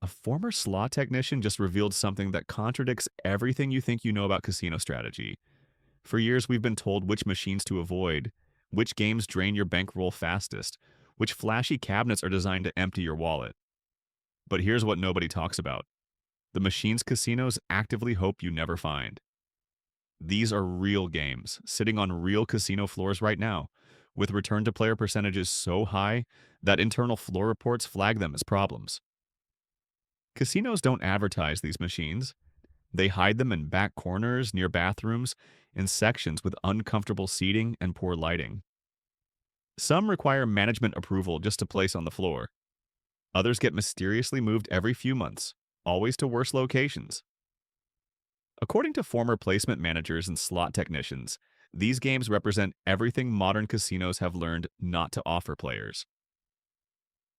A former slot technician just revealed something that contradicts everything you think you know about casino strategy. For years, we've been told which machines to avoid, which games drain your bankroll fastest, which flashy cabinets are designed to empty your wallet. But here's what nobody talks about: the machines casinos actively hope you never find. These are real games, sitting on real casino floors right now, with return to player percentages so high that internal floor reports flag them as problems. Casinos don't advertise these machines. They hide them in back corners, near bathrooms, in sections with uncomfortable seating and poor lighting. Some require management approval just to place on the floor. Others get mysteriously moved every few months, always to worse locations. According to former placement managers and slot technicians, these games represent everything modern casinos have learned not to offer players.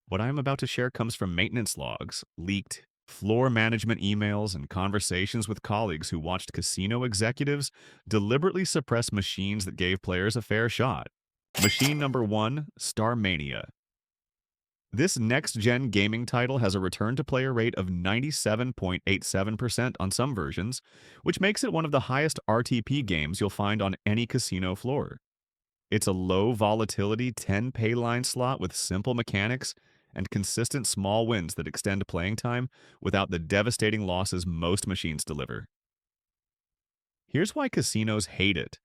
What I am about to share comes from maintenance logs, leaked floor management emails, and conversations with colleagues who watched casino executives deliberately suppress machines that gave players a fair shot. Machine number 1, Starmania. This next-gen gaming title has a return-to-player rate of 97.87% on some versions, which makes it one of the highest RTP games you'll find on any casino floor. It's a low-volatility 10-pay line slot with simple mechanics and consistent small wins that extend playing time without the devastating losses most machines deliver. Here's why casinos hate it.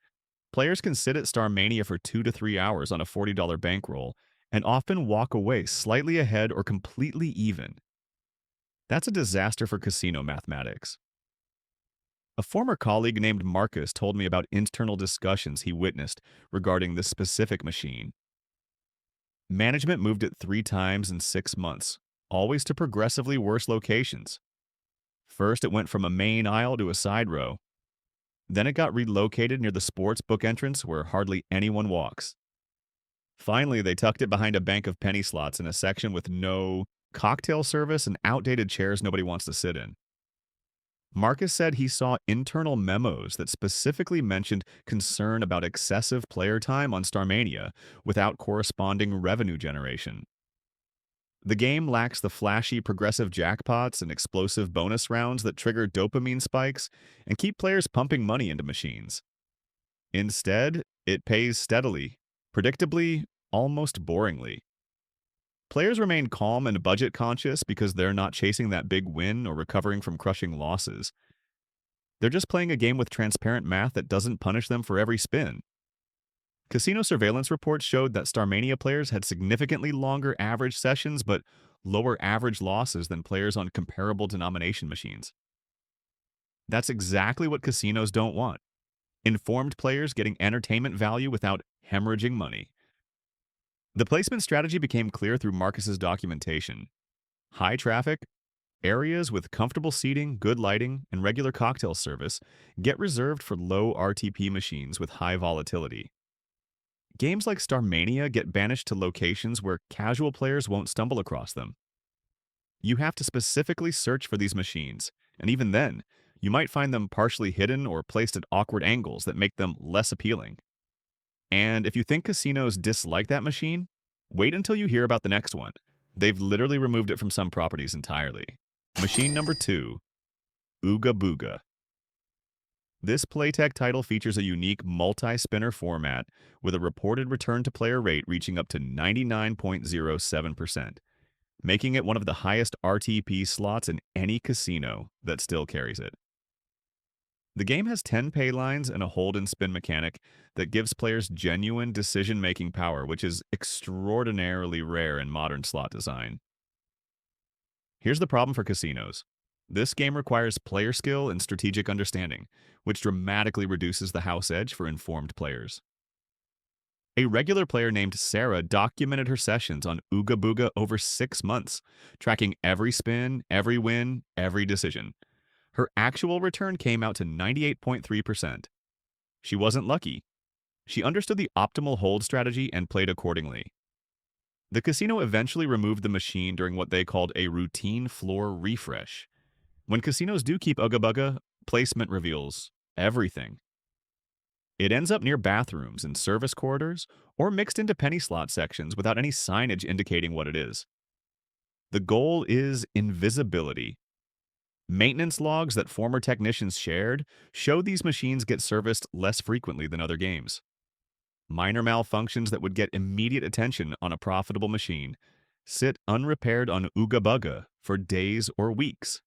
Players can sit at Starmania for 2 to 3 hours on a $40 bankroll and often walk away slightly ahead or completely even. That's a disaster for casino mathematics. A former colleague named Marcus told me about internal discussions he witnessed regarding this specific machine. Management moved it 3 times in 6 months, always to progressively worse locations. First, it went from a main aisle to a side row. Then it got relocated near the sports book entrance where hardly anyone walks. Finally, they tucked it behind a bank of penny slots in a section with no cocktail service and outdated chairs nobody wants to sit in. Marcus said he saw internal memos that specifically mentioned concern about excessive player time on Starmania without corresponding revenue generation. The game lacks the flashy progressive jackpots and explosive bonus rounds that trigger dopamine spikes and keep players pumping money into machines. Instead, it pays steadily, predictably, almost boringly. Players remain calm and budget conscious because they're not chasing that big win or recovering from crushing losses. They're just playing a game with transparent math that doesn't punish them for every spin. Casino surveillance reports showed that Starmania players had significantly longer average sessions but lower average losses than players on comparable denomination machines. That's exactly what casinos don't want: informed players getting entertainment value without hemorrhaging money. The placement strategy became clear through Marcus's documentation. High traffic, areas with comfortable seating, good lighting, and regular cocktail service get reserved for low RTP machines with high volatility. Games like Starmania get banished to locations where casual players won't stumble across them. You have to specifically search for these machines, and even then, you might find them partially hidden or placed at awkward angles that make them less appealing. And if you think casinos dislike that machine, wait until you hear about the next one. They've literally removed it from some properties entirely. Machine number 2, Ugga Bugga. This Playtech title features a unique multi-spinner format with a reported return-to-player rate reaching up to 99.07%, making it one of the highest RTP slots in any casino that still carries it. The game has 10 pay lines and a hold and spin mechanic that gives players genuine decision-making power, which is extraordinarily rare in modern slot design. Here's the problem for casinos. This game requires player skill and strategic understanding, which dramatically reduces the house edge for informed players. A regular player named Sarah documented her sessions on Ugga Bugga over 6 months, tracking every spin, every win, every decision. Her actual return came out to 98.3%. She wasn't lucky. She understood the optimal hold strategy and played accordingly. The casino eventually removed the machine during what they called a routine floor refresh. When casinos do keep Ugga Bugga, placement reveals everything. It ends up near bathrooms and service corridors or mixed into penny slot sections without any signage indicating what it is. The goal is invisibility. Maintenance logs that former technicians shared show these machines get serviced less frequently than other games. Minor malfunctions that would get immediate attention on a profitable machine sit unrepaired on Ugga Bugga for days or weeks.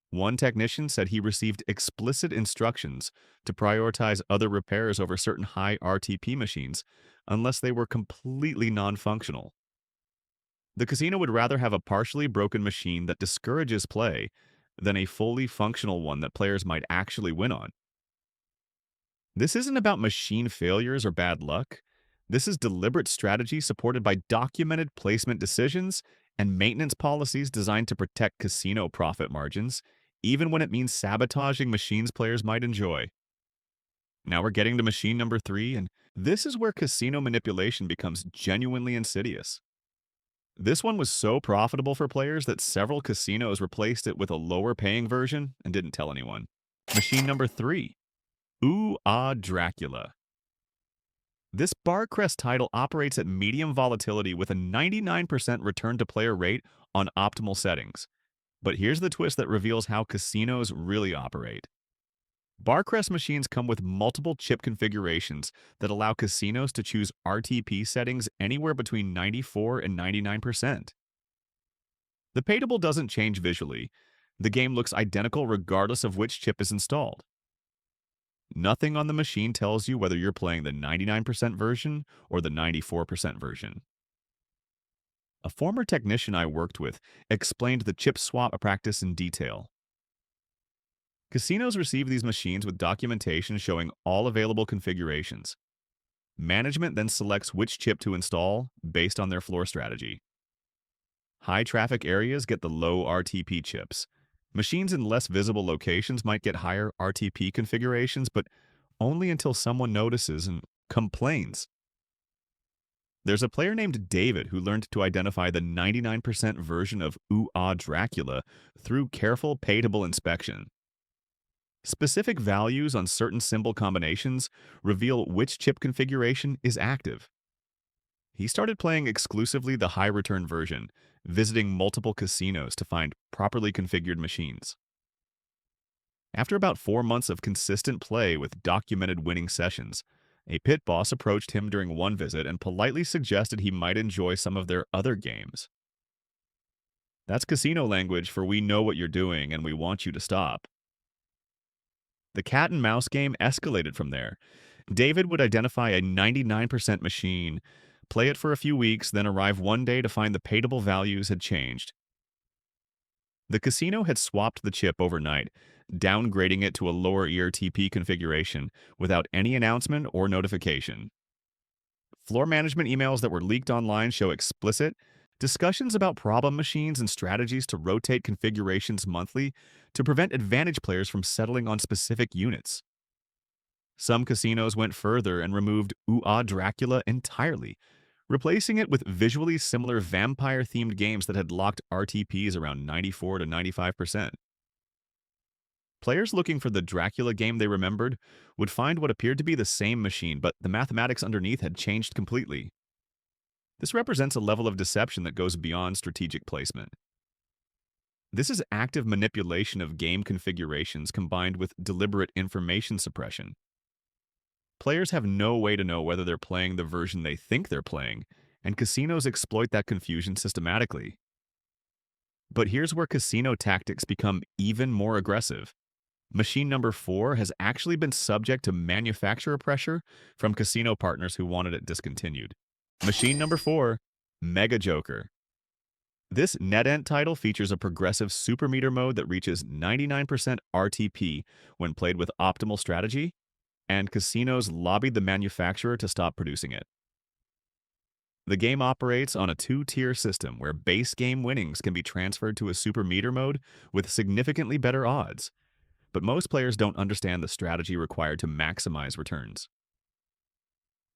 One technician said he received explicit instructions to prioritize other repairs over certain high RTP machines unless they were completely non-functional. The casino would rather have a partially broken machine that discourages play than a fully functional one that players might actually win on. This isn't about machine failures or bad luck. This is deliberate strategy supported by documented placement decisions and maintenance policies designed to protect casino profit margins, even when it means sabotaging machines players might enjoy. Now we're getting to machine number 3, and this is where casino manipulation becomes genuinely insidious. This one was so profitable for players that several casinos replaced it with a lower paying version and didn't tell anyone. Machine number 3, Aah Dracula. This bar crest title operates at medium volatility with a 99% return to player rate on optimal settings. But here's the twist that reveals how casinos really operate. Barcrest machines come with multiple chip configurations that allow casinos to choose RTP settings anywhere between 94 and 99%. The payable doesn't change visually. The game looks identical regardless of which chip is installed. Nothing on the machine tells you whether you're playing the 99% version or the 94% version. A former technician I worked with explained the chip swap practice in detail. Casinos receive these machines with documentation showing all available configurations. Management then selects which chip to install based on their floor strategy. High traffic areas get the low RTP chips. Machines in less visible locations might get higher RTP configurations, but only until someone notices and complains. There's a player named David who learned to identify the 99% version of Aah Dracula through careful payable inspection. Specific values on certain symbol combinations reveal which chip configuration is active. He started playing exclusively the high return version, visiting multiple casinos to find properly configured machines. After about 4 months of consistent play with documented winning sessions, a pit boss approached him during one visit and politely suggested he might enjoy some of their other games. That's casino language for "we know what you're doing and we want you to stop." The cat and mouse game escalated from there. David would identify a 99% machine, play it for a few weeks, then arrive one day to find the payable values had changed. The casino had swapped the chip overnight, downgrading it to a lower ERTP configuration without any announcement or notification. Floor management emails that were leaked online show explicit discussions about problem machines and strategies to rotate configurations monthly to prevent advantage players from settling on specific units. Some casinos went further and removed Aah Dracula entirely, replacing it with visually similar vampire-themed games that had locked RTPs around 94 to 95%. Players looking for the Dracula game they remembered would find what appeared to be the same machine, but the mathematics underneath had changed completely. This represents a level of deception that goes beyond strategic placement. This is active manipulation of game configurations combined with deliberate information suppression. Players have no way to know whether they're playing the version they think they're playing, and casinos exploit that confusion systematically. But here's where casino tactics become even more aggressive. Machine number 4 has actually been subject to manufacturer pressure from casino partners who wanted it discontinued. Machine number 4, Mega Joker. This NetEnt title features a progressive super meter mode that reaches 99% RTP when played with optimal strategy, and casinos lobbied the manufacturer to stop producing it. The game operates on a 2-tier system where base game winnings can be transferred to a super meter mode with significantly better odds, but most players don't understand the strategy required to maximize returns.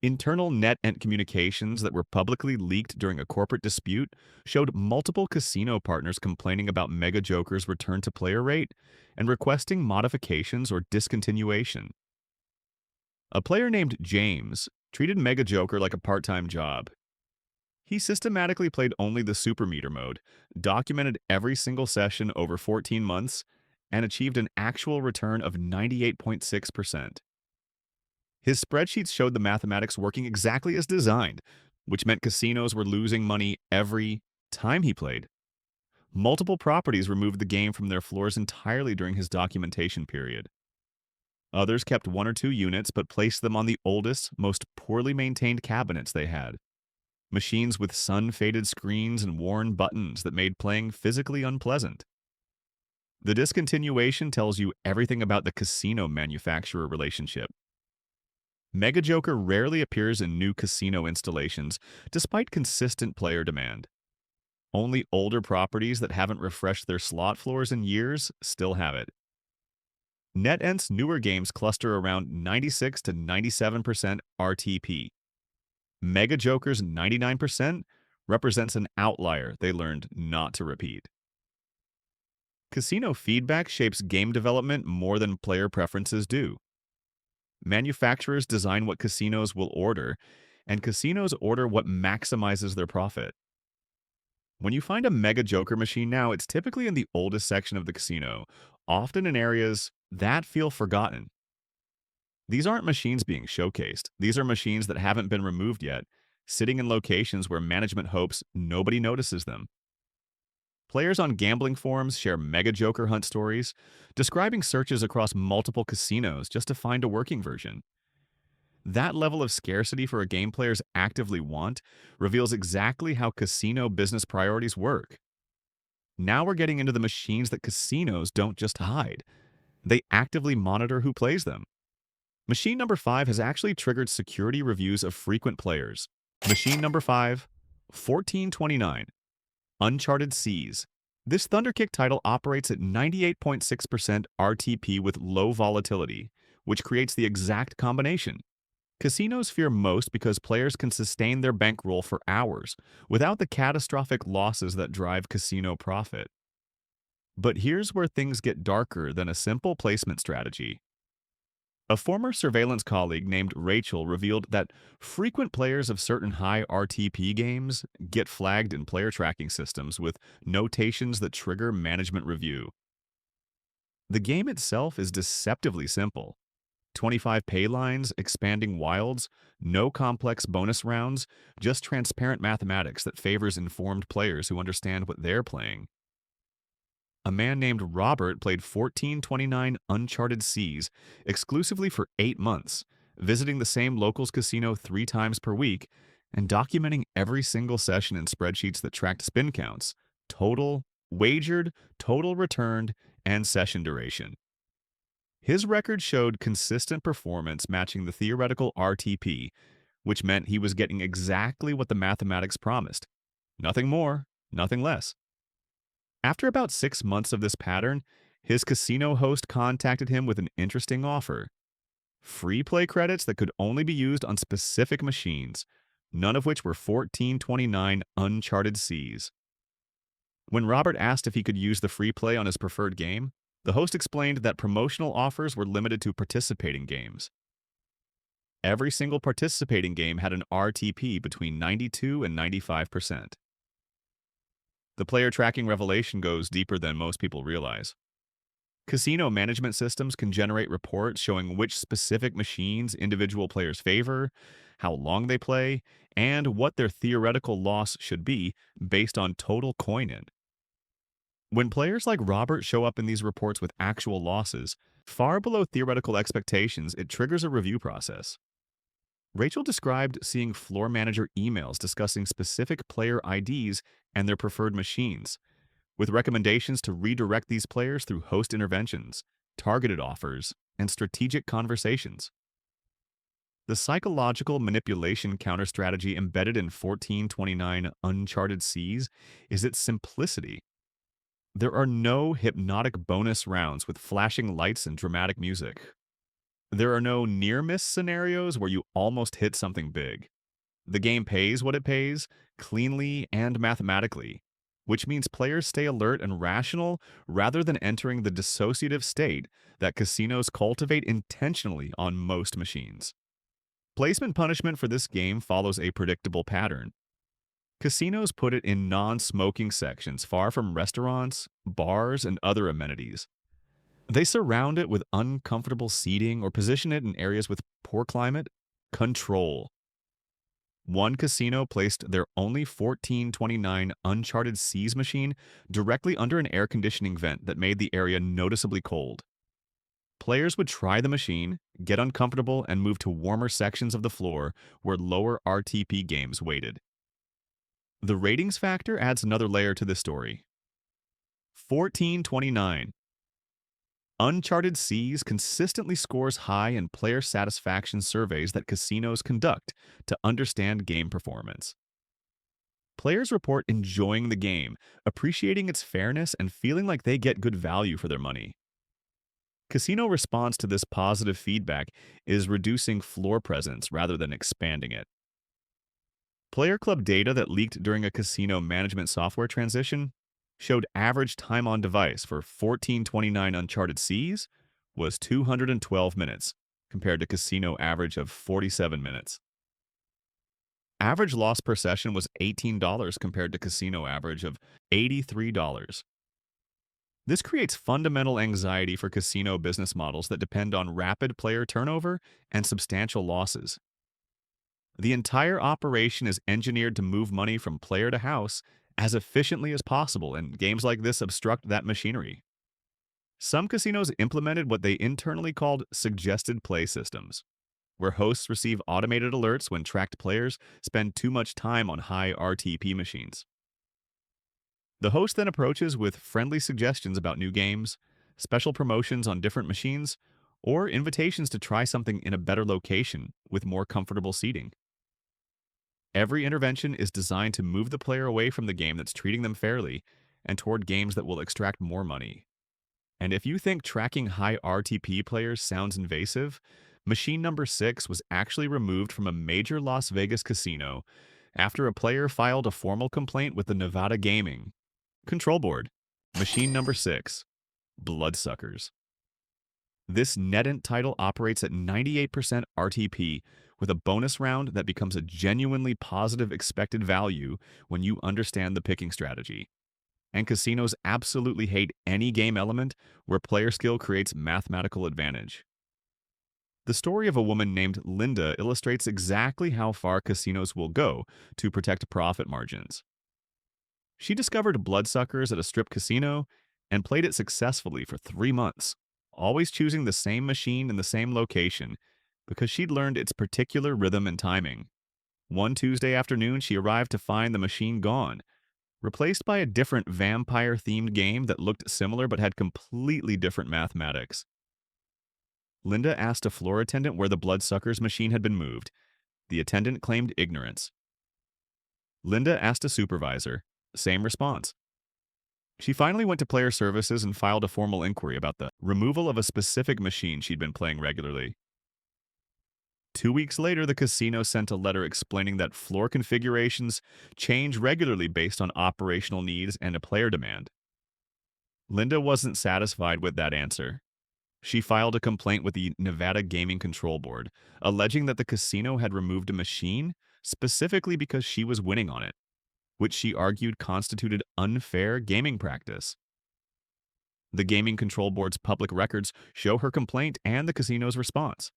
Internal NetEnt communications that were publicly leaked during a corporate dispute showed multiple casino partners complaining about Mega Joker's return to player rate and requesting modifications or discontinuation. A player named James treated Mega Joker like a part-time job. He systematically played only the super meter mode, documented every single session over 14 months, and achieved an actual return of 98.6%. His spreadsheets showed the mathematics working exactly as designed, which meant casinos were losing money every time he played. Multiple properties removed the game from their floors entirely during his documentation period. Others kept one or two units but placed them on the oldest, most poorly maintained cabinets they had. Machines with sun-faded screens and worn buttons that made playing physically unpleasant. The discontinuation tells you everything about the casino-manufacturer relationship. Mega Joker rarely appears in new casino installations, despite consistent player demand. Only older properties that haven't refreshed their slot floors in years still have it. NetEnt's newer games cluster around 96 to 97% RTP. Mega Joker's 99% represents an outlier they learned not to repeat. Casino feedback shapes game development more than player preferences do. Manufacturers design what casinos will order, and casinos order what maximizes their profit. When you find a Mega Joker machine now, it's typically in the oldest section of the casino, often in areas that feel forgotten. These aren't machines being showcased. These are machines that haven't been removed yet, sitting in locations where management hopes nobody notices them. Players on gambling forums share Mega Joker hunt stories, describing searches across multiple casinos just to find a working version. That level of scarcity for a game players actively want reveals exactly how casino business priorities work. Now we're getting into the machines that casinos don't just hide. They actively monitor who plays them. Machine number 5 has actually triggered security reviews of frequent players. Machine number 5, 1429, Uncharted Seas. This Thunderkick title operates at 98.6% RTP with low volatility, which creates the exact combination. Casinos fear most because players can sustain their bankroll for hours without the catastrophic losses that drive casino profit. But here's where things get darker than a simple placement strategy. A former surveillance colleague named Rachel revealed that frequent players of certain high RTP games get flagged in player tracking systems with notations that trigger management review. The game itself is deceptively simple. 25 pay lines, expanding wilds, no complex bonus rounds, just transparent mathematics that favors informed players who understand what they're playing. A man named Robert played 1429 Uncharted Seas exclusively for 8 months, visiting the same locals casino 3 times per week and documenting every single session in spreadsheets that tracked spin counts, total, wagered, total returned, and session duration. His record showed consistent performance matching the theoretical RTP, which meant he was getting exactly what the mathematics promised. Nothing more, nothing less. After about 6 months of this pattern, his casino host contacted him with an interesting offer. Free play credits that could only be used on specific machines, none of which were 1429 Uncharted Seas. When Robert asked if he could use the free play on his preferred game, the host explained that promotional offers were limited to participating games. Every single participating game had an RTP between 92 and 95%. The player tracking revelation goes deeper than most people realize. Casino management systems can generate reports showing which specific machines individual players favor, how long they play, and what their theoretical loss should be based on total coin-in. When players like Robert show up in these reports with actual losses, far below theoretical expectations, it triggers a review process. Rachel described seeing floor manager emails discussing specific player IDs and their preferred machines, with recommendations to redirect these players through host interventions, targeted offers, and strategic conversations. The psychological manipulation counter-strategy embedded in 1429 Uncharted Seas is its simplicity. There are no hypnotic bonus rounds with flashing lights and dramatic music. There are no near-miss scenarios where you almost hit something big. The game pays what it pays, cleanly and mathematically, which means players stay alert and rational rather than entering the dissociative state that casinos cultivate intentionally on most machines. Placement punishment for this game follows a predictable pattern. Casinos put it in non-smoking sections far from restaurants, bars, and other amenities. They surround it with uncomfortable seating or position it in areas with poor climate. Control. One casino placed their only 1429 Uncharted Seas machine directly under an air conditioning vent that made the area noticeably cold. Players would try the machine, get uncomfortable, and move to warmer sections of the floor where lower RTP games waited. The ratings factor adds another layer to this story. 1429. Uncharted Seas consistently scores high in player satisfaction surveys that casinos conduct to understand game performance. Players report enjoying the game, appreciating its fairness, and feeling like they get good value for their money. Casino response to this positive feedback is reducing floor presence rather than expanding it. Player club data that leaked during a casino management software transition showed average time on device for 1429 Uncharted Seas was 212 minutes, compared to casino average of 47 minutes. Average loss per session was $18 compared to casino average of $83. This creates fundamental anxiety for casino business models that depend on rapid player turnover and substantial losses. The entire operation is engineered to move money from player to house as efficiently as possible, and games like this obstruct that machinery. Some casinos implemented what they internally called suggested play systems, where hosts receive automated alerts when tracked players spend too much time on high RTP machines. The host then approaches with friendly suggestions about new games, special promotions on different machines, or invitations to try something in a better location with more comfortable seating. Every intervention is designed to move the player away from the game that's treating them fairly and toward games that will extract more money. And if you think tracking high RTP players sounds invasive, machine number 6 was actually removed from a major Las Vegas casino after a player filed a formal complaint with the Nevada Gaming Control Board. Machine number 6, Bloodsuckers. This NetEnt title operates at 98% RTP with a bonus round that becomes a genuinely positive expected value when you understand the picking strategy. And casinos absolutely hate any game element where player skill creates mathematical advantage. The story of a woman named Linda illustrates exactly how far casinos will go to protect profit margins. She discovered Bloodsuckers at a strip casino and played it successfully for 3 months, always choosing the same machine in the same location because she'd learned its particular rhythm and timing. One Tuesday afternoon, she arrived to find the machine gone, replaced by a different vampire-themed game that looked similar but had completely different mathematics. Linda asked a floor attendant where the Bloodsuckers machine had been moved. The attendant claimed ignorance. Linda asked a supervisor. Same response. She finally went to player services and filed a formal inquiry about the removal of a specific machine she'd been playing regularly. 2 weeks later, the casino sent a letter explaining that floor configurations change regularly based on operational needs and a player demand. Linda wasn't satisfied with that answer. She filed a complaint with the Nevada Gaming Control Board, alleging that the casino had removed a machine specifically because she was winning on it, which she argued constituted unfair gaming practice. The Gaming Control Board's public records show her complaint and the casino's response.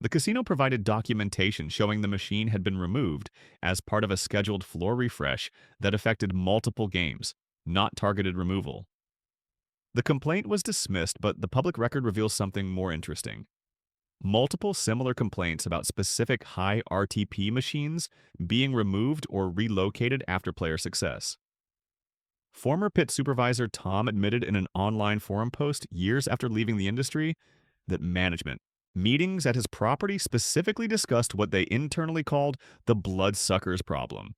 The casino provided documentation showing the machine had been removed as part of a scheduled floor refresh that affected multiple games, not targeted removal. The complaint was dismissed, but the public record reveals something more interesting. Multiple similar complaints about specific high RTP machines being removed or relocated after player success. Former pit supervisor Tom admitted in an online forum post years after leaving the industry that meetings at his property specifically discussed what they internally called the Bloodsuckers problem.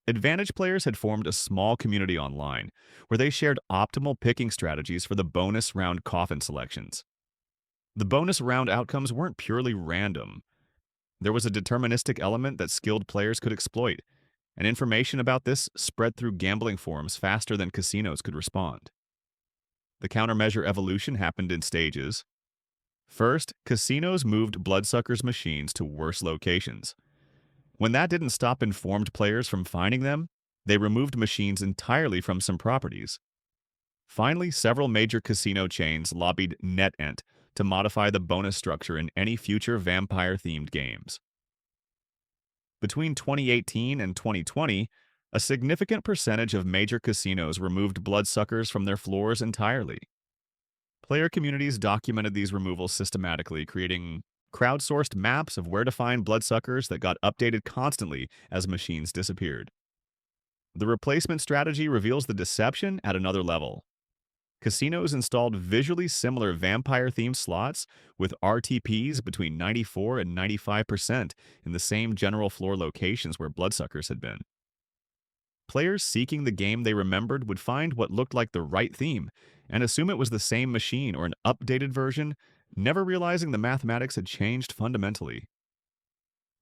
Advantage players had formed a small community online where they shared optimal picking strategies for the bonus round coffin selections. The bonus round outcomes weren't purely random. There was a deterministic element that skilled players could exploit, and information about this spread through gambling forums faster than casinos could respond. The countermeasure evolution happened in stages. First, casinos moved Bloodsuckers machines to worse locations. When that didn't stop informed players from finding them, they removed machines entirely from some properties. Finally, several major casino chains lobbied NetEnt to modify the bonus structure in any future vampire-themed games. Between 2018 and 2020, a significant percentage of major casinos removed bloodsuckers from their floors entirely. Player communities documented these removals systematically, creating crowdsourced maps of where to find bloodsuckers that got updated constantly as machines disappeared. The replacement strategy reveals the deception at another level. Casinos installed visually similar vampire-themed slots with RTPs between 94 and 95% in the same general floor locations where bloodsuckers had been. Players seeking the game they remembered would find what looked like the right theme and assume it was the same machine or an updated version, never realizing the mathematics had changed fundamentally.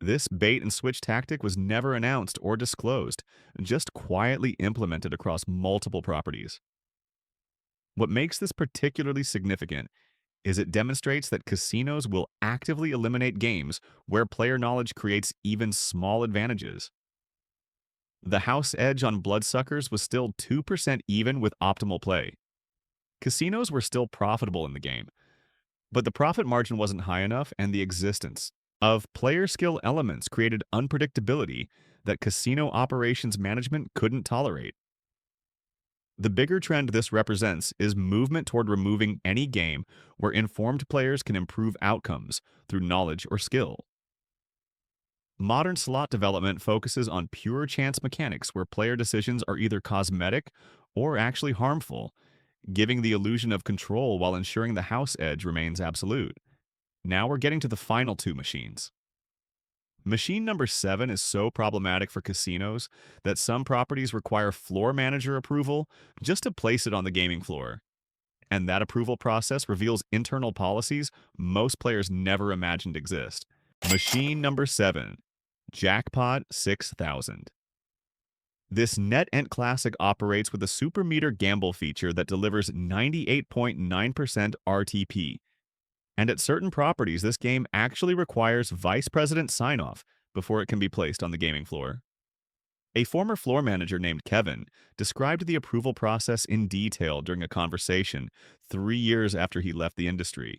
This bait and switch tactic was never announced or disclosed, just quietly implemented across multiple properties. What makes this particularly significant is it demonstrates that casinos will actively eliminate games where player knowledge creates even small advantages. The house edge on bloodsuckers was still 2% even with optimal play. Casinos were still profitable in the game, but the profit margin wasn't high enough, and the existence of player skill elements created unpredictability that casino operations management couldn't tolerate. The bigger trend this represents is movement toward removing any game where informed players can improve outcomes through knowledge or skill. Modern slot development focuses on pure chance mechanics where player decisions are either cosmetic or actually harmful, giving the illusion of control while ensuring the house edge remains absolute. Now we're getting to the final two machines. Machine number 7 is so problematic for casinos that some properties require floor manager approval just to place it on the gaming floor. And that approval process reveals internal policies most players never imagined exist. Machine number 7, Jackpot 6000. This NetEnt classic operates with a super meter gamble feature that delivers 98.9% RTP. And at certain properties, this game actually requires vice president sign-off before it can be placed on the gaming floor. A former floor manager named Kevin described the approval process in detail during a conversation 3 years after he left the industry.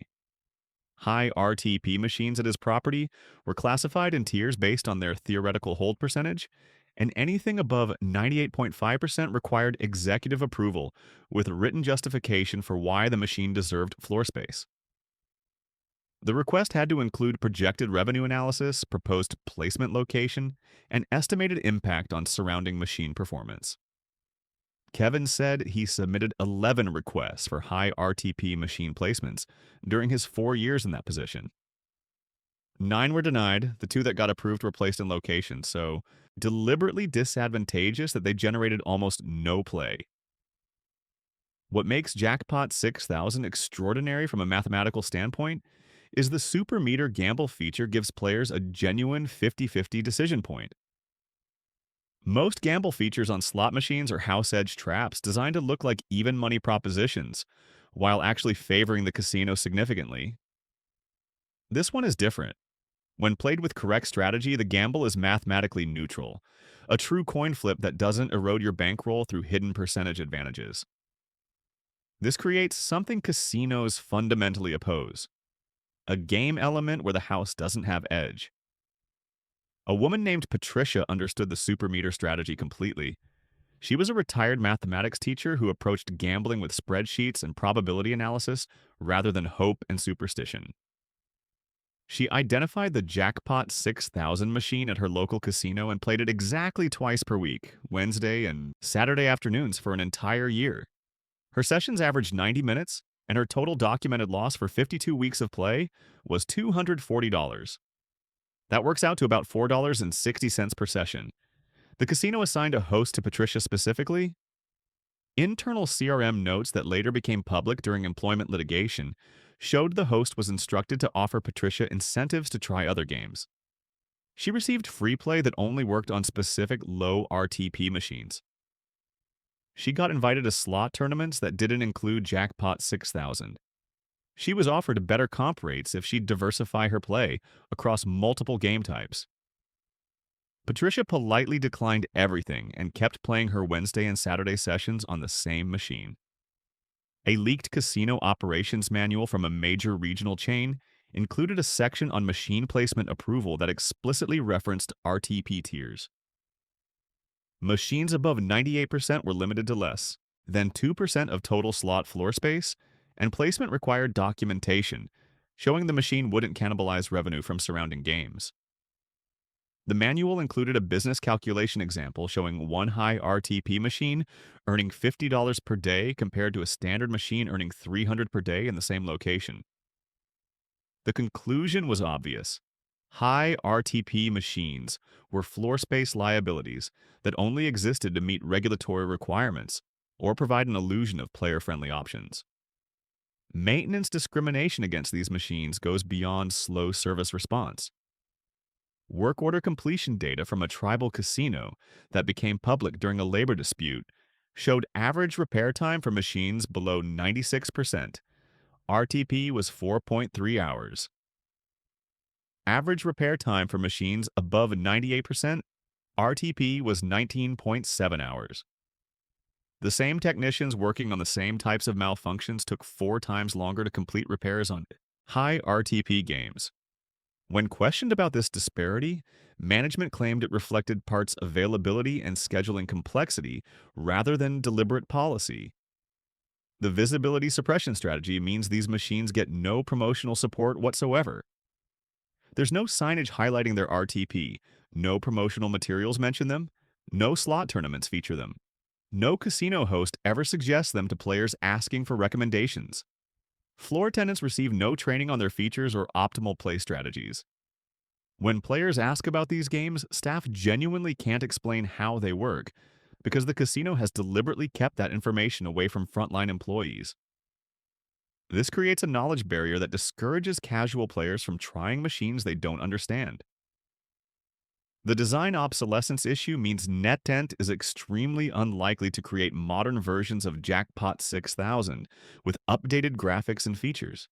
High RTP machines at his property were classified in tiers based on their theoretical hold percentage, and anything above 98.5% required executive approval with written justification for why the machine deserved floor space. The request had to include projected revenue analysis, proposed placement location, and estimated impact on surrounding machine performance. Kevin said he submitted 11 requests for high RTP machine placements during his 4 years in that position. 9 were denied, the 2 that got approved were placed in locations, so deliberately disadvantageous that they generated almost no play. What makes Jackpot 6000 extraordinary from a mathematical standpoint is the super meter gamble feature gives players a genuine 50-50 decision point. Most gamble features on slot machines are house edge traps designed to look like even money propositions, while actually favoring the casino significantly. This one is different. When played with correct strategy, the gamble is mathematically neutral, a true coin flip that doesn't erode your bankroll through hidden percentage advantages. This creates something casinos fundamentally oppose: a game element where the house doesn't have edge. A woman named Patricia understood the super meter strategy completely. She was a retired mathematics teacher who approached gambling with spreadsheets and probability analysis rather than hope and superstition. She identified the Jackpot 6000 machine at her local casino and played it exactly twice per week, Wednesday and Saturday afternoons, for an entire year. Her sessions averaged 90 minutes, and her total documented loss for 52 weeks of play was $240. That works out to about $4.60 per session. The casino assigned a host to Patricia specifically. Internal CRM notes that later became public during employment litigation showed the host was instructed to offer Patricia incentives to try other games. She received free play that only worked on specific low RTP machines. She got invited to slot tournaments that didn't include Jackpot 6000. She was offered better comp rates if she'd diversify her play across multiple game types. Patricia politely declined everything and kept playing her Wednesday and Saturday sessions on the same machine. A leaked casino operations manual from a major regional chain included a section on machine placement approval that explicitly referenced RTP tiers. Machines above 98% were limited to less than 2% of total slot floor space, and placement required documentation, showing the machine wouldn't cannibalize revenue from surrounding games. The manual included a business calculation example showing one high RTP machine earning $50 per day compared to a standard machine earning $300 per day in the same location. The conclusion was obvious. High RTP machines were floor space liabilities that only existed to meet regulatory requirements or provide an illusion of player-friendly options. Maintenance discrimination against these machines goes beyond slow service response. Work order completion data from a tribal casino that became public during a labor dispute showed average repair time for machines below 96%. RTP was 4.3 hours. Average repair time for machines above 98%, RTP was 19.7 hours. The same technicians working on the same types of malfunctions took 4 times longer to complete repairs on high RTP games. When questioned about this disparity, management claimed it reflected parts availability and scheduling complexity rather than deliberate policy. The visibility suppression strategy means these machines get no promotional support whatsoever. There's no signage highlighting their RTP, no promotional materials mention them, no slot tournaments feature them. No casino host ever suggests them to players asking for recommendations. Floor attendants receive no training on their features or optimal play strategies. When players ask about these games, staff genuinely can't explain how they work, because the casino has deliberately kept that information away from frontline employees. This creates a knowledge barrier that discourages casual players from trying machines they don't understand. The design obsolescence issue means NetEnt is extremely unlikely to create modern versions of Jackpot 6000 with updated graphics and features.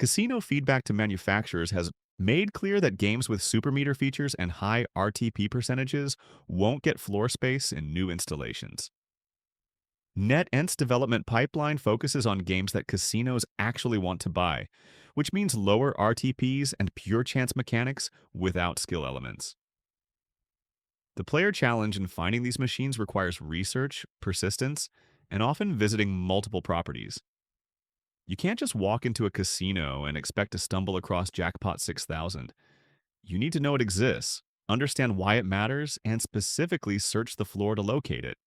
Casino feedback to manufacturers has made clear that games with supermeter features and high RTP percentages won't get floor space in new installations. NetEnt's development pipeline focuses on games that casinos actually want to buy, which means lower RTPs and pure chance mechanics without skill elements. The player challenge in finding these machines requires research, persistence, and often visiting multiple properties. You can't just walk into a casino and expect to stumble across Jackpot 6000. You need to know it exists, understand why it matters, and specifically search the floor to locate it.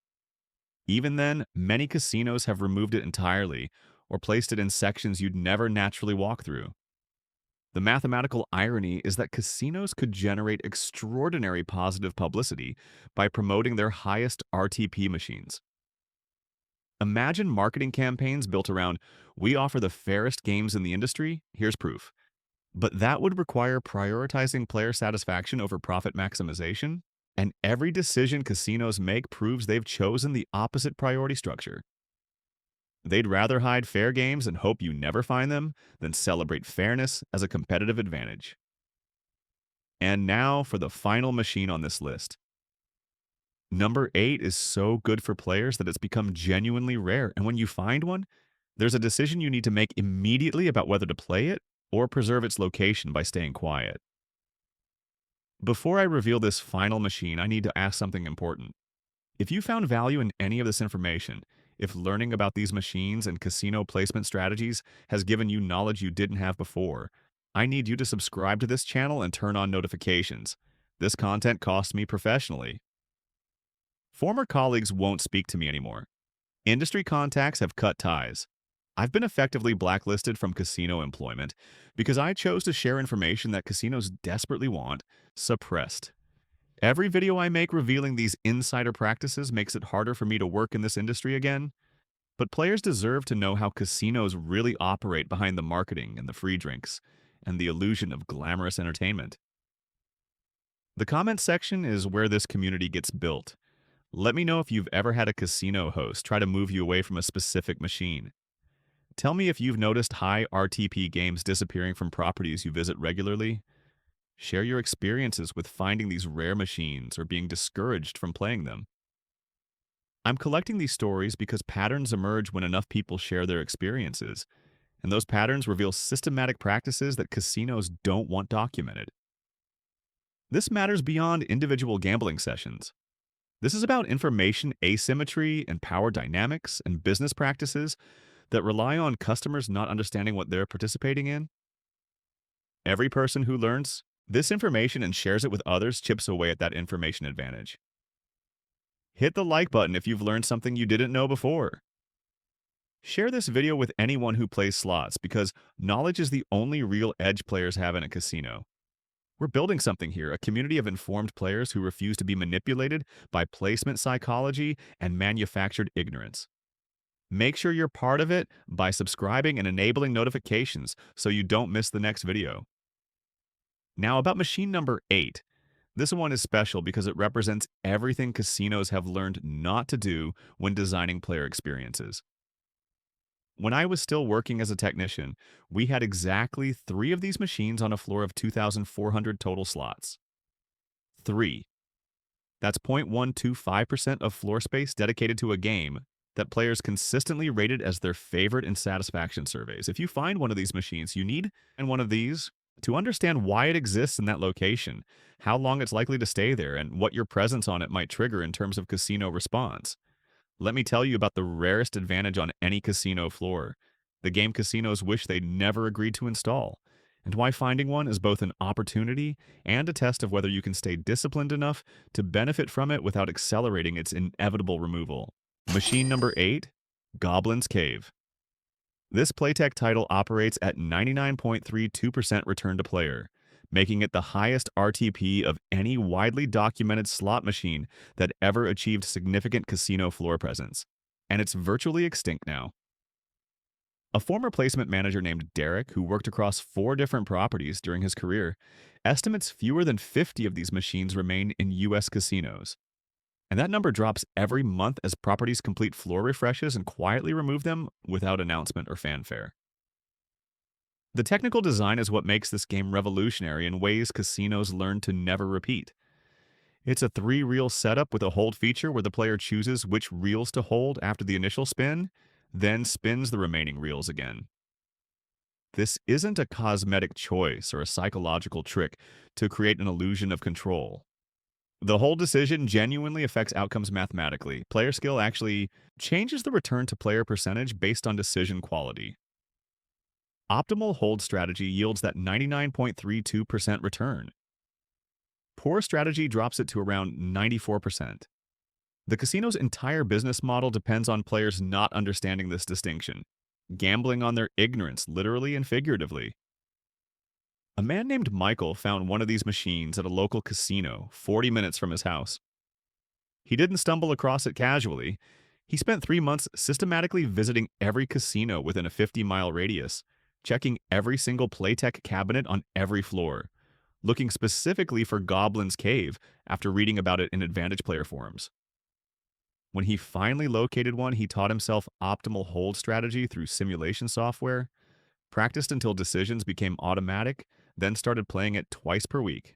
Even then, many casinos have removed it entirely or placed it in sections you'd never naturally walk through. The mathematical irony is that casinos could generate extraordinary positive publicity by promoting their highest RTP machines. Imagine marketing campaigns built around, "We offer the fairest games in the industry, here's proof." But that would require prioritizing player satisfaction over profit maximization, and every decision casinos make proves they've chosen the opposite priority structure. They'd rather hide fair games and hope you never find them than celebrate fairness as a competitive advantage. And now for the final machine on this list. Number 8 is so good for players that it's become genuinely rare, and when you find one, there's a decision you need to make immediately about whether to play it or preserve its location by staying quiet. Before I reveal this final machine, I need to ask something important. If you found value in any of this information, if learning about these machines and casino placement strategies has given you knowledge you didn't have before, I need you to subscribe to this channel and turn on notifications. This content costs me professionally. Former colleagues won't speak to me anymore. Industry contacts have cut ties. I've been effectively blacklisted from casino employment because I chose to share information that casinos desperately want suppressed. Every video I make revealing these insider practices makes it harder for me to work in this industry again. But players deserve to know how casinos really operate behind the marketing and the free drinks and the illusion of glamorous entertainment. The comment section is where this community gets built. Let me know if you've ever had a casino host try to move you away from a specific machine. Tell me if you've noticed high RTP games disappearing from properties you visit regularly. Share your experiences with finding these rare machines or being discouraged from playing them. I'm collecting these stories because patterns emerge when enough people share their experiences, and those patterns reveal systematic practices that casinos don't want documented. This matters beyond individual gambling sessions. This is about information asymmetry and power dynamics and business practices that rely on customers not understanding what they're participating in. Every person who learns this information and shares it with others chips away at that information advantage. Hit the like button if you've learned something you didn't know before. Share this video with anyone who plays slots because knowledge is the only real edge players have in a casino. We're building something here, a community of informed players who refuse to be manipulated by placement psychology and manufactured ignorance. Make sure you're part of it by subscribing and enabling notifications so you don't miss the next video. Now about machine number 8. This one is special because it represents everything casinos have learned not to do when designing player experiences. When I was still working as a technician, we had exactly 3 of these machines on a floor of 2,400 total slots. 3. That's 0.125% of floor space dedicated to a game that players consistently rated as their favorite in satisfaction surveys. If you find one of these machines, you need one of these to understand why it exists in that location, how long it's likely to stay there, and what your presence on it might trigger in terms of casino response. Let me tell you about the rarest advantage on any casino floor, the game casinos wish they'd never agreed to install, and why finding one is both an opportunity and a test of whether you can stay disciplined enough to benefit from it without accelerating its inevitable removal. Machine number 8, Goblins Cave. This Playtech title operates at 99.32% return to player, making it the highest RTP of any widely documented slot machine that ever achieved significant casino floor presence. And it's virtually extinct now. A former placement manager named Derek, who worked across 4 different properties during his career, estimates fewer than 50 of these machines remain in U.S. casinos. And that number drops every month as properties complete floor refreshes and quietly remove them without announcement or fanfare. The technical design is what makes this game revolutionary in ways casinos learn to never repeat. It's a 3-reel setup with a hold feature where the player chooses which reels to hold after the initial spin, then spins the remaining reels again. This isn't a cosmetic choice or a psychological trick to create an illusion of control. The whole decision genuinely affects outcomes mathematically. Player skill actually changes the return to player percentage based on decision quality. Optimal hold strategy yields that 99.32% return. Poor strategy drops it to around 94%. The casino's entire business model depends on players not understanding this distinction, gambling on their ignorance, literally and figuratively. A man named Michael found one of these machines at a local casino 40 minutes from his house. He didn't stumble across it casually. He spent 3 months systematically visiting every casino within a 50-mile radius, checking every single Playtech cabinet on every floor, looking specifically for Goblins Cave after reading about it in Advantage Player forums. When he finally located one, he taught himself optimal hold strategy through simulation software, practiced until decisions became automatic, then started playing it twice per week.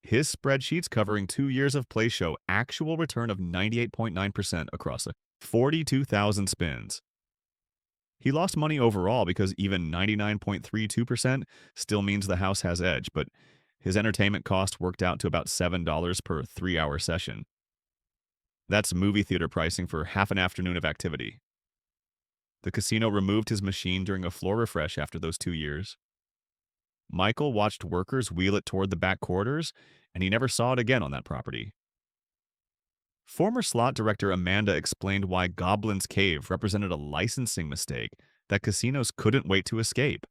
His spreadsheets covering 2 years of play show actual return of 98.9% across 42,000 spins. He lost money overall because even 99.32% still means the house has edge, but his entertainment cost worked out to about $7 per 3-hour session. That's movie theater pricing for half an afternoon of activity. The casino removed his machine during a floor refresh after those 2 years. Michael watched workers wheel it toward the back corridors, and he never saw it again on that property. Former slot director Amanda explained why Goblins Cave represented a licensing mistake that casinos couldn't wait to escape.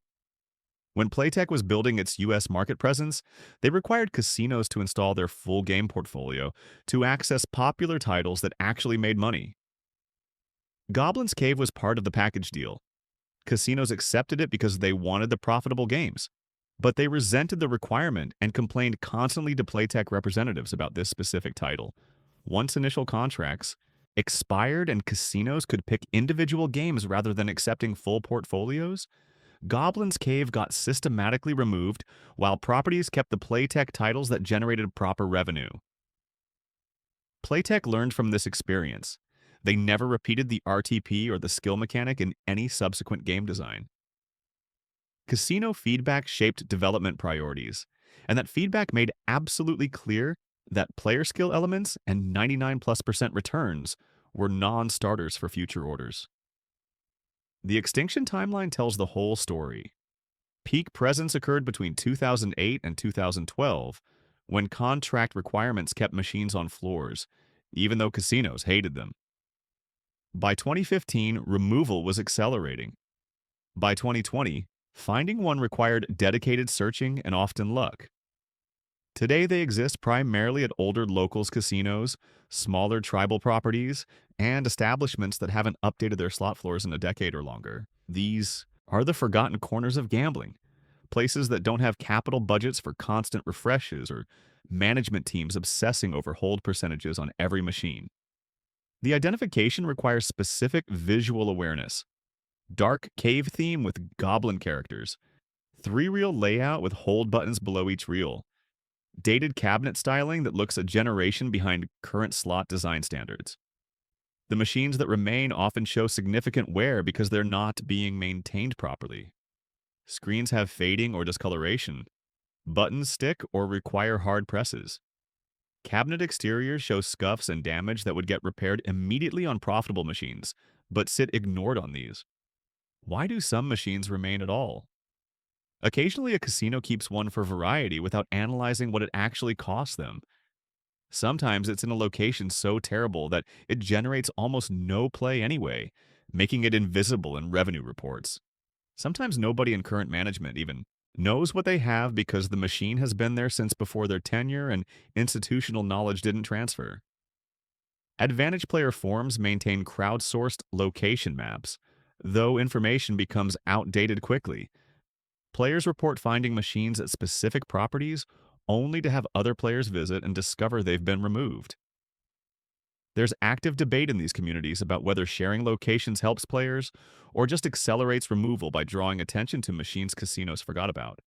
When Playtech was building its U.S. market presence, they required casinos to install their full game portfolio to access popular titles that actually made money. Goblins Cave was part of the package deal. Casinos accepted it because they wanted the profitable games, but they resented the requirement and complained constantly to Playtech representatives about this specific title. Once initial contracts expired and casinos could pick individual games rather than accepting full portfolios, Goblins Cave got systematically removed, while properties kept the Playtech titles that generated proper revenue. Playtech learned from this experience. They never repeated the RTP or the skill mechanic in any subsequent game design. Casino feedback shaped development priorities, and that feedback made absolutely clear that player skill elements and 99+% returns were non-starters for future orders. The extinction timeline tells the whole story. Peak presence occurred between 2008 and 2012, when contract requirements kept machines on floors, even though casinos hated them. By 2015, removal was accelerating. By 2020, finding one required dedicated searching and often luck. Today, they exist primarily at older locals casinos, smaller tribal properties, and establishments that haven't updated their slot floors in a decade or longer. These are the forgotten corners of gambling, places that don't have capital budgets for constant refreshes or management teams obsessing over hold percentages on every machine. The identification requires specific visual awareness. Dark cave theme with goblin characters. 3-reel layout with hold buttons below each reel. Dated cabinet styling that looks a generation behind current slot design standards. The machines that remain often show significant wear because they're not being maintained properly. Screens have fading or discoloration. Buttons stick or require hard presses. Cabinet exteriors show scuffs and damage that would get repaired immediately on profitable machines, but sit ignored on these. Why do some machines remain at all? Occasionally, a casino keeps one for variety without analyzing what it actually costs them. Sometimes it's in a location so terrible that it generates almost no play anyway, making it invisible in revenue reports. Sometimes nobody in current management even knows what they have because the machine has been there since before their tenure and institutional knowledge didn't transfer. Advantage player forums maintain crowdsourced location maps, though information becomes outdated quickly. Players report finding machines at specific properties only to have other players visit and discover they've been removed. There's active debate in these communities about whether sharing locations helps players or just accelerates removal by drawing attention to machines casinos forgot about.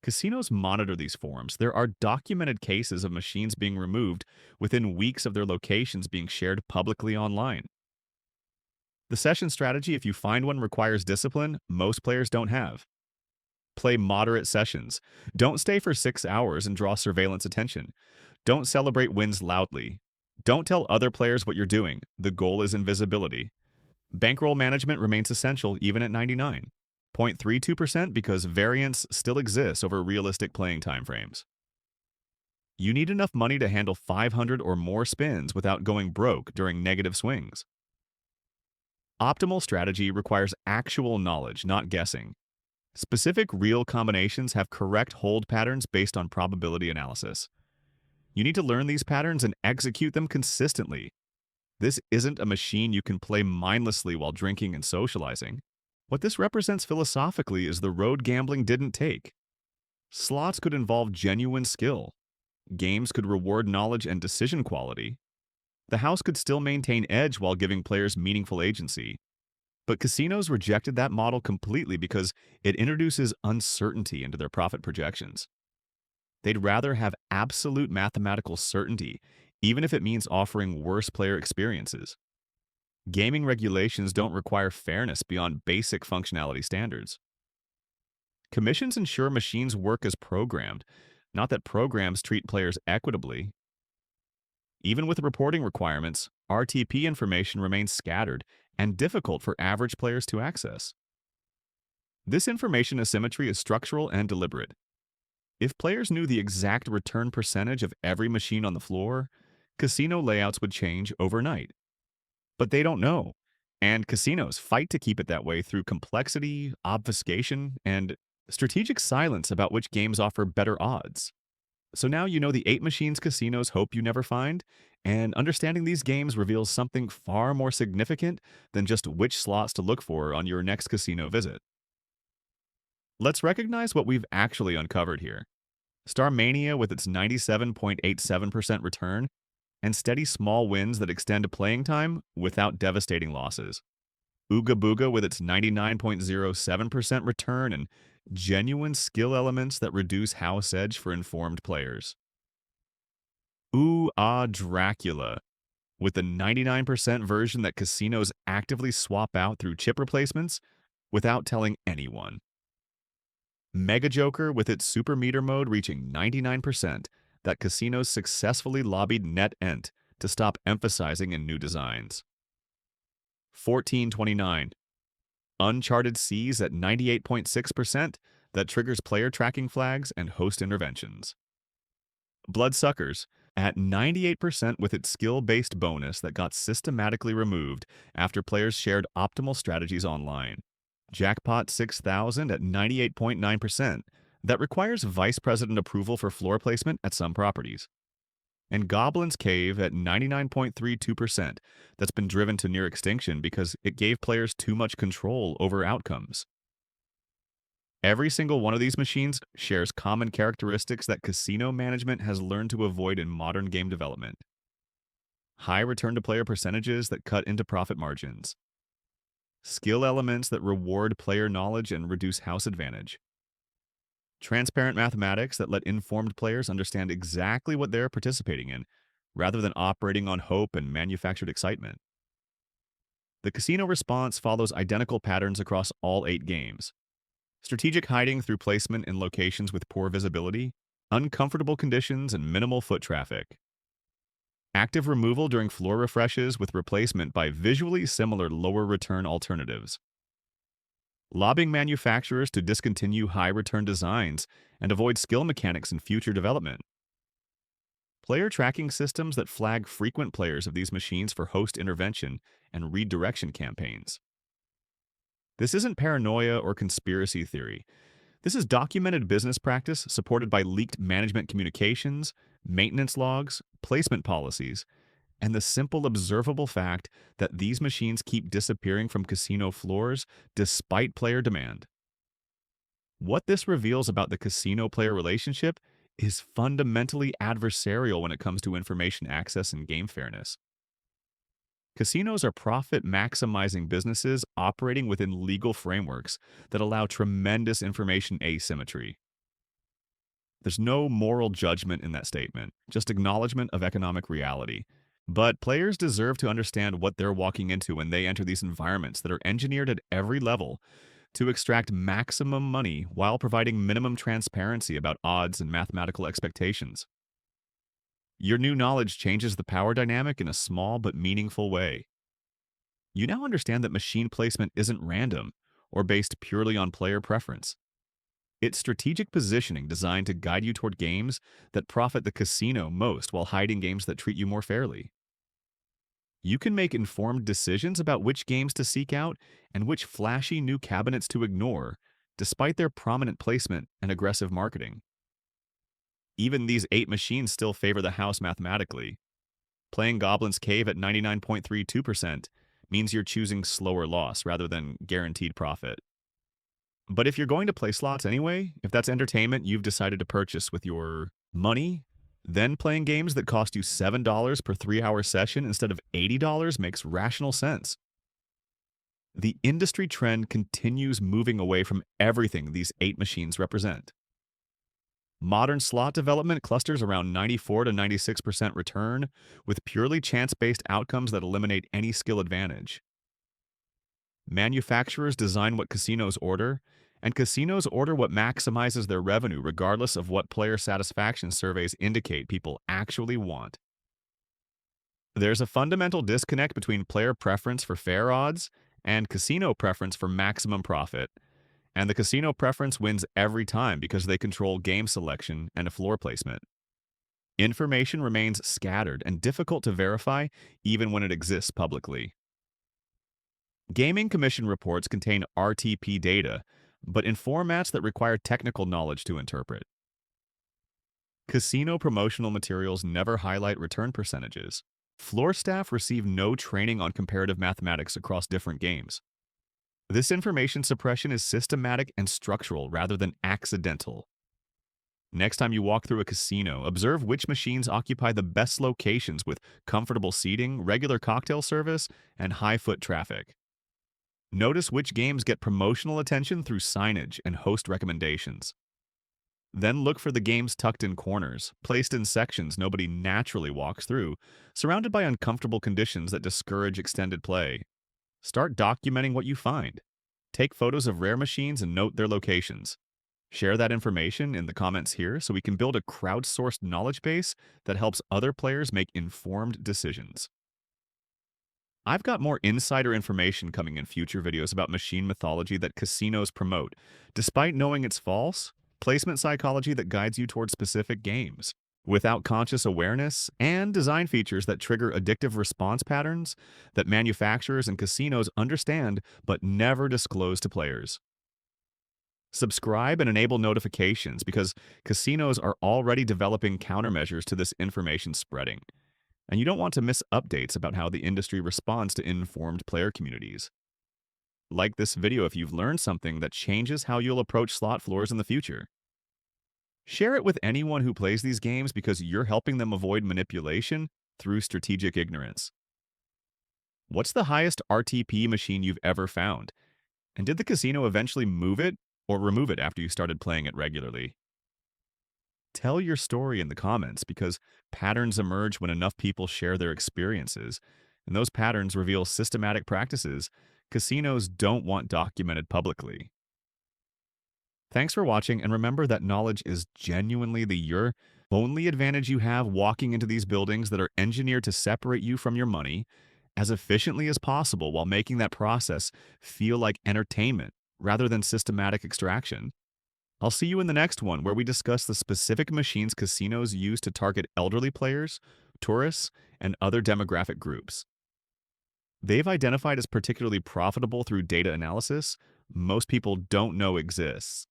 Casinos monitor these forums. There are documented cases of machines being removed within weeks of their locations being shared publicly online. The session strategy, if you find one, requires discipline most players don't have. Play moderate sessions. Don't stay for 6 hours and draw surveillance attention. Don't celebrate wins loudly. Don't tell other players what you're doing. The goal is invisibility. Bankroll management remains essential even at 99.32% because variance still exists over realistic playing timeframes. You need enough money to handle 500 or more spins without going broke during negative swings. Optimal strategy requires actual knowledge, not guessing. Specific real combinations have correct hold patterns based on probability analysis. You need to learn these patterns and execute them consistently. This isn't a machine you can play mindlessly while drinking and socializing. What this represents philosophically is the road gambling didn't take. Slots could involve genuine skill. Games could reward knowledge and decision quality. The house could still maintain edge while giving players meaningful agency. But casinos rejected that model completely because it introduces uncertainty into their profit projections. They'd rather have absolute mathematical certainty, even if it means offering worse player experiences. Gaming regulations don't require fairness beyond basic functionality standards. Commissions ensure machines work as programmed, not that programs treat players equitably. Even with reporting requirements, RTP information remains scattered and difficult for average players to access. This information asymmetry is structural and deliberate. If players knew the exact return percentage of every machine on the floor, casino layouts would change overnight. But they don't know, and casinos fight to keep it that way through complexity, obfuscation, and strategic silence about which games offer better odds. So now you know the 8 machines casinos hope you never find, and understanding these games reveals something far more significant than just which slots to look for on your next casino visit. Let's recognize what we've actually uncovered here. Star Mania with its 97.87% return, and steady small wins that extend playing time without devastating losses. Ugga Bugga with its 99.07% return and genuine skill elements that reduce house edge for informed players. Aah Dracula with the 99% version that casinos actively swap out through chip replacements without telling anyone. Mega Joker with its super meter mode reaching 99% that casinos successfully lobbied NetEnt to stop emphasizing in new designs. 1429. Uncharted Seas at 98.6% that triggers player tracking flags and host interventions. Bloodsuckers at 98% with its skill-based bonus that got systematically removed after players shared optimal strategies online. Jackpot 6000 at 98.9% that requires vice president approval for floor placement at some properties. And Goblins Cave at 99.32% that's been driven to near extinction because it gave players too much control over outcomes. Every single one of these machines shares common characteristics that casino management has learned to avoid in modern game development. High return-to-player percentages that cut into profit margins. Skill elements that reward player knowledge and reduce house advantage. Transparent mathematics that let informed players understand exactly what they're participating in, rather than operating on hope and manufactured excitement. The casino response follows identical patterns across all 8 games. Strategic hiding through placement in locations with poor visibility, uncomfortable conditions, and minimal foot traffic. Active removal during floor refreshes with replacement by visually similar lower return alternatives. Lobbying manufacturers to discontinue high return designs and avoid skill mechanics in future development. Player tracking systems that flag frequent players of these machines for host intervention and redirection campaigns. This isn't paranoia or conspiracy theory. This is documented business practice supported by leaked management communications, maintenance logs, placement policies, and the simple observable fact that these machines keep disappearing from casino floors despite player demand. What this reveals about the casino-player relationship is fundamentally adversarial when it comes to information access and game fairness. Casinos are profit-maximizing businesses operating within legal frameworks that allow tremendous information asymmetry. There's no moral judgment in that statement, just acknowledgement of economic reality. But players deserve to understand what they're walking into when they enter these environments that are engineered at every level to extract maximum money while providing minimum transparency about odds and mathematical expectations. Your new knowledge changes the power dynamic in a small but meaningful way. You now understand that machine placement isn't random or based purely on player preference. It's strategic positioning designed to guide you toward games that profit the casino most while hiding games that treat you more fairly. You can make informed decisions about which games to seek out and which flashy new cabinets to ignore, despite their prominent placement and aggressive marketing. Even these 8 machines still favor the house mathematically. Playing Goblins Cave at 99.32% means you're choosing slower loss rather than guaranteed profit. But if you're going to play slots anyway, if that's entertainment you've decided to purchase with your money, then playing games that cost you $7 per 3-hour session instead of $80 makes rational sense. The industry trend continues moving away from everything these 8 machines represent. Modern slot development clusters around 94 to 96% return, with purely chance-based outcomes that eliminate any skill advantage. Manufacturers design what casinos order, and casinos order what maximizes their revenue regardless of what player satisfaction surveys indicate people actually want. There's a fundamental disconnect between player preference for fair odds and casino preference for maximum profit. And the casino preference wins every time because they control game selection and a floor placement. Information remains scattered and difficult to verify even when it exists publicly. Gaming Commission reports contain RTP data, but in formats that require technical knowledge to interpret. Casino promotional materials never highlight return percentages. Floor staff receive no training on comparative mathematics across different games. This information suppression is systematic and structural rather than accidental. Next time you walk through a casino, observe which machines occupy the best locations with comfortable seating, regular cocktail service, and high foot traffic. Notice which games get promotional attention through signage and host recommendations. Then look for the games tucked in corners, placed in sections nobody naturally walks through, surrounded by uncomfortable conditions that discourage extended play. Start documenting what you find. Take photos of rare machines and note their locations. Share that information in the comments here so we can build a crowdsourced knowledge base that helps other players make informed decisions. I've got more insider information coming in future videos about machine mythology that casinos promote, despite knowing it's false, placement psychology that guides you towards specific games, without conscious awareness, and design features that trigger addictive response patterns that manufacturers and casinos understand but never disclose to players. Subscribe and enable notifications because casinos are already developing countermeasures to this information spreading. And you don't want to miss updates about how the industry responds to informed player communities. Like this video if you've learned something that changes how you'll approach slot floors in the future. Share it with anyone who plays these games because you're helping them avoid manipulation through strategic ignorance. What's the highest RTP machine you've ever found? And did the casino eventually move it or remove it after you started playing it regularly? Tell your story in the comments because patterns emerge when enough people share their experiences, and those patterns reveal systematic practices casinos don't want documented publicly. Thanks for watching, and remember that knowledge is genuinely your only advantage you have walking into these buildings that are engineered to separate you from your money as efficiently as possible while making that process feel like entertainment rather than systematic extraction. I'll see you in the next one where we discuss the specific machines casinos use to target elderly players, tourists, and other demographic groups. They've identified as particularly profitable through data analysis most people don't know exists.